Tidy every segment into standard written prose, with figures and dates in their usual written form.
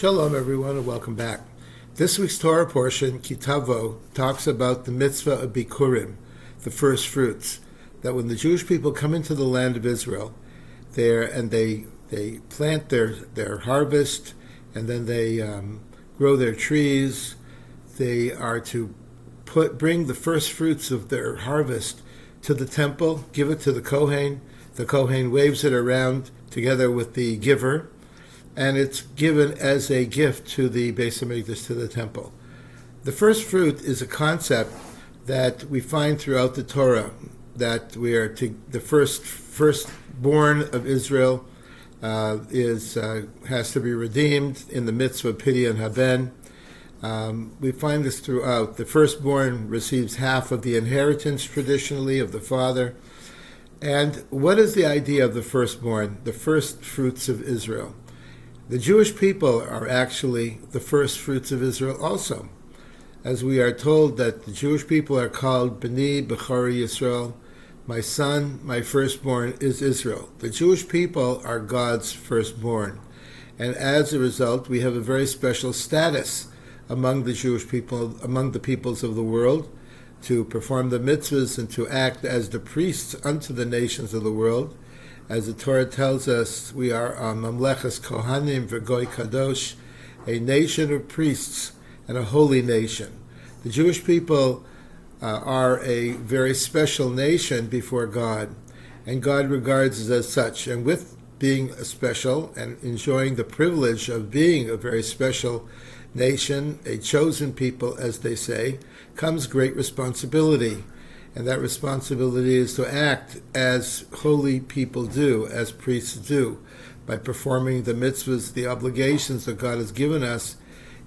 Shalom, everyone, and welcome back. This week's Torah portion, Kitavo, talks about the mitzvah of Bikurim, the first fruits. That when the Jewish people come into the land of Israel, they plant their harvest, and then they grow their trees. They are to bring the first fruits of their harvest to the temple, give it to the Kohen. The Kohen waves it around together with the giver, and it's given as a gift to the Beis Hamikdash, to the temple. The first fruit is a concept that we find throughout the Torah, that we are the firstborn of Israel has to be redeemed in the mitzvah of Pidyon Haben. We find this throughout. The firstborn receives half of the inheritance traditionally of the father. And what is the idea of the firstborn, the first fruits of Israel? The Jewish people are actually the first fruits of Israel also, as we are told that the Jewish people are called B'ni B'chari Yisroel. My son, my firstborn is Israel. The Jewish people are God's firstborn. And as a result, we have a very special status among the Jewish people, among the peoples of the world, to perform the mitzvahs and to act as the priests unto the nations of the world. As the Torah tells us, we are a Mamlechas Kohanim V'Goy Kadosh, a nation of priests and a holy nation. The Jewish people are a very special nation before God, and God regards us as such. And with being special and enjoying the privilege of being a very special nation, a chosen people, as they say, comes great responsibility. And that responsibility is to act as holy people do, as priests do, by performing the mitzvahs, the obligations that God has given us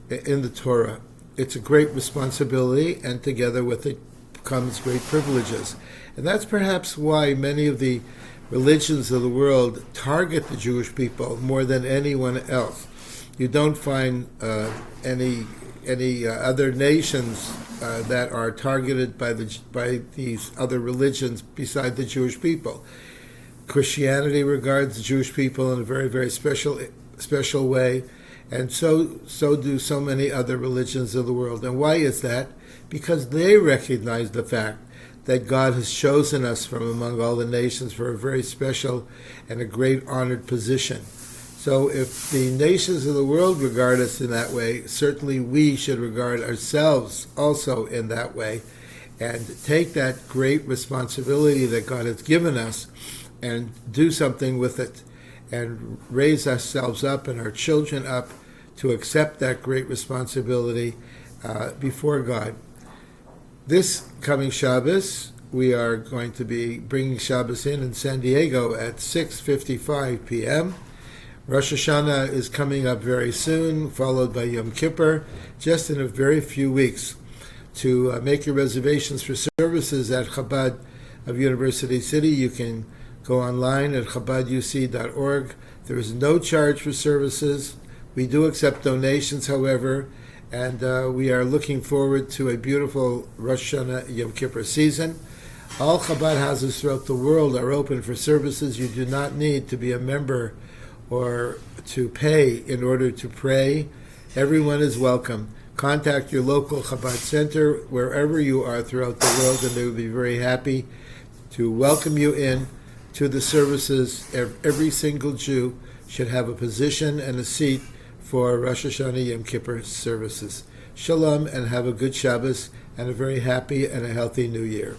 in the Torah. It's a great responsibility, and together with it comes great privileges. And that's perhaps why many of the religions of the world target the Jewish people more than anyone else. You don't find any other nations that are targeted by these other religions beside the Jewish people. Christianity regards the Jewish people in a very, very special way, and so do so many other religions of the world. And why is that? Because they recognize the fact that God has chosen us from among all the nations for a very special and a great honored position. So if the nations of the world regard us in that way, certainly we should regard ourselves also in that way and take that great responsibility that God has given us and do something with it and raise ourselves up and our children up to accept that great responsibility before God. This coming Shabbos, we are going to be bringing Shabbos in San Diego at 6:55 p.m., Rosh Hashanah is coming up very soon, followed by Yom Kippur, just in a very few weeks. To make your reservations for services at Chabad of University City, you can go online at chabaduc.org. There is no charge for services. We do accept donations, however, and we are looking forward to a beautiful Rosh Hashanah Yom Kippur season. All Chabad houses throughout the world are open for services. You do not need to be a member or to pay in order to pray. Everyone is welcome. Contact your local Chabad center wherever you are throughout the world, and they will be very happy to welcome you in to the services. Every single Jew should have a position and a seat for Rosh Hashanah Yom Kippur services. Shalom, and have a good Shabbos and a very happy and a healthy New Year.